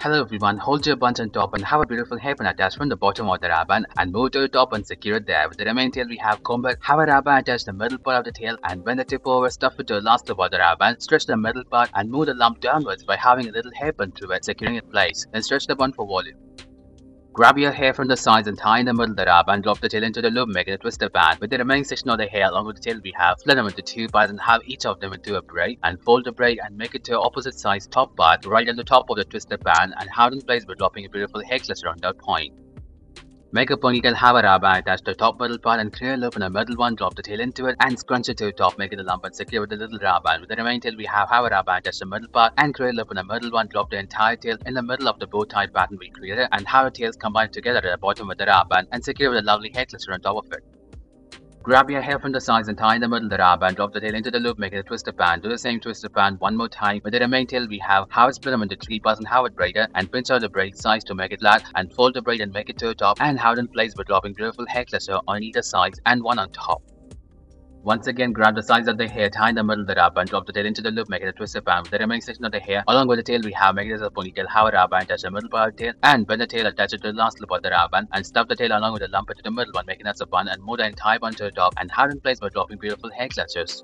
Hello everyone, hold your buns on top and have a beautiful hairpin attached from the bottom of the ribbon and move to the top and secure it there. With the remaining tail we have comb it, have a ribbon attached to the middle part of the tail and bend the tip over, stuff it to the last loop of the ribbon, stretch the middle part and move the lump downwards by having a little hairpin through it, securing it in place. Then stretch the bun for volume. Grab your hair from the sides and tie in the middle of the ribbon and drop the tail into the loop, making a twisted band. With the remaining section of the hair along with the tail we have, split them into two parts and have each of them into a braid and fold the braid and make it to opposite size top part right on the top of the twisted band and have it in place by dropping a beautiful hair cluster on that point. Make a ponytail, have a ribbon attached to the top middle part and clear a loop in the middle one, drop the tail into it and scrunch it to the top, making the lump and secure with the little ribbon. With the remaining tail we have a ribbon attached to the middle part and clear a loop in the middle one, drop the entire tail in the middle of the bow tie pattern we created and have the tails combined together at the bottom with the ribbon and secure with a lovely hair cluster on top of it. Grab your hair from the sides and tie in the middle of the ribbon and drop the tail into the loop, making a twisted band. Do the same twisted band one more time. With the remaining tail we have it split them into three parts and have it braided and pinch out the braid size to make it flat and fold the braid and make it to the top and have it in place by dropping beautiful hair cluster on either side and one on top. Once again, grab the sides of the hair, tie in the middle of the ribbon, drop the tail into the loop, make it a twisted band. With the remaining section of the hair, along with the tail we have, make it as a ponytail, have a ribbon, attach the middle part of the tail, and bend the tail, attach it to the last loop of the ribbon, and stuff the tail along with the lump into the middle one, making it as a bun, and move the entire bun to the top, and have it in place by dropping beautiful hair clusters.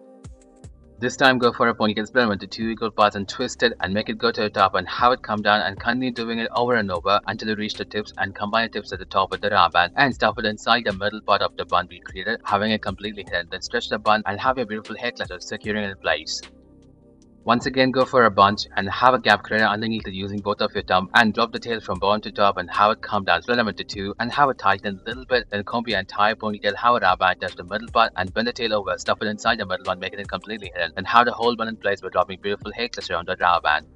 This time go for a ponytail, split them into two equal parts and twist it and make it go to the top and have it come down and continue doing it over and over until you reach the tips and combine the tips at the top with the ribbon and stuff it inside the middle part of the bun we created, having it completely hidden. Then stretch the bun and have your beautiful hair cluster securing it in place. Once again, go for a bunch and have a gap created underneath it using both of your thumb and drop the tail from bottom to top and have it come down, split them into two and have it tighten a little bit, then comb your entire ponytail, have a ribbon attach the middle part and bend the tail over, stuff it inside the middle one, making it completely hidden, and have the whole bun in place by dropping beautiful hair cluster on the ribbon.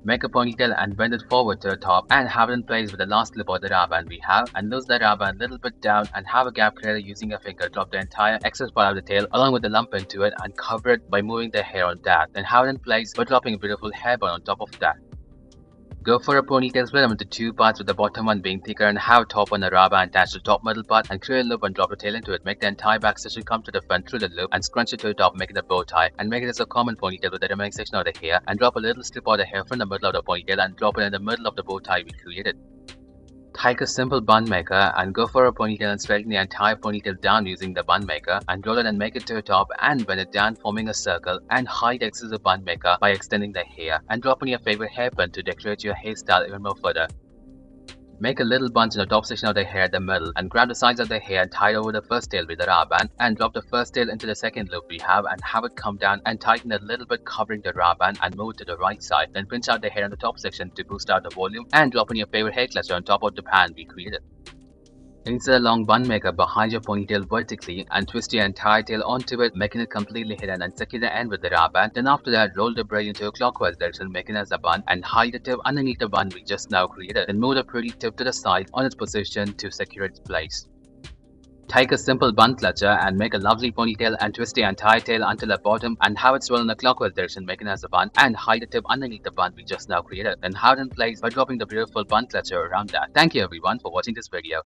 Make a ponytail and bend it forward to the top and have it in place with the last clip of the ribbon we have and loose the ribbon a little bit down and have a gap created using a finger, drop the entire excess part of the tail along with the lump into it and cover it by moving the hair on that, then have it in place by dropping a beautiful hair bun on top of that. Go for a ponytail, split them into two parts with the bottom one being thicker and have top on the ribbon attach the top middle part and create a loop and drop the tail into it. Make the entire back section come to the front through the loop and scrunch it to the top, making a bow tie and make it as a common ponytail with the remaining section of the hair and drop a little strip of the hair from the middle of the ponytail and drop it in the middle of the bow tie we created. Take a simple bun maker and go for a ponytail and straighten the entire ponytail down using the bun maker and roll it and make it to the top and bend it down forming a circle and hide excess of bun maker by extending the hair and drop in your favorite hairpin to decorate your hairstyle even more further. Make a little bunch in the top section of the hair at the middle and grab the sides of the hair and tie over the first tail with the ribbon and drop the first tail into the second loop we have and have it come down and tighten a little bit covering the ribbon and move it to the right side. Then pinch out the hair in the top section to boost out the volume and drop in your favorite hair cluster on top of the pan we created. Insert a long bun maker behind your ponytail vertically and twist your entire tail onto it, making it completely hidden and secure the end with the ribbon. Then after that, roll the braid into a clockwise direction, making it as a bun and hide the tip underneath the bun we just now created. Then move the pretty tip to the side on its position to secure its place. Take a simple bun clutcher and make a lovely ponytail and twist the entire tail until the bottom and have it swirl in a clockwise direction, making it as a bun and hide the tip underneath the bun we just now created. Then have it in place by dropping the beautiful bun clutcher around that. Thank you everyone for watching this video.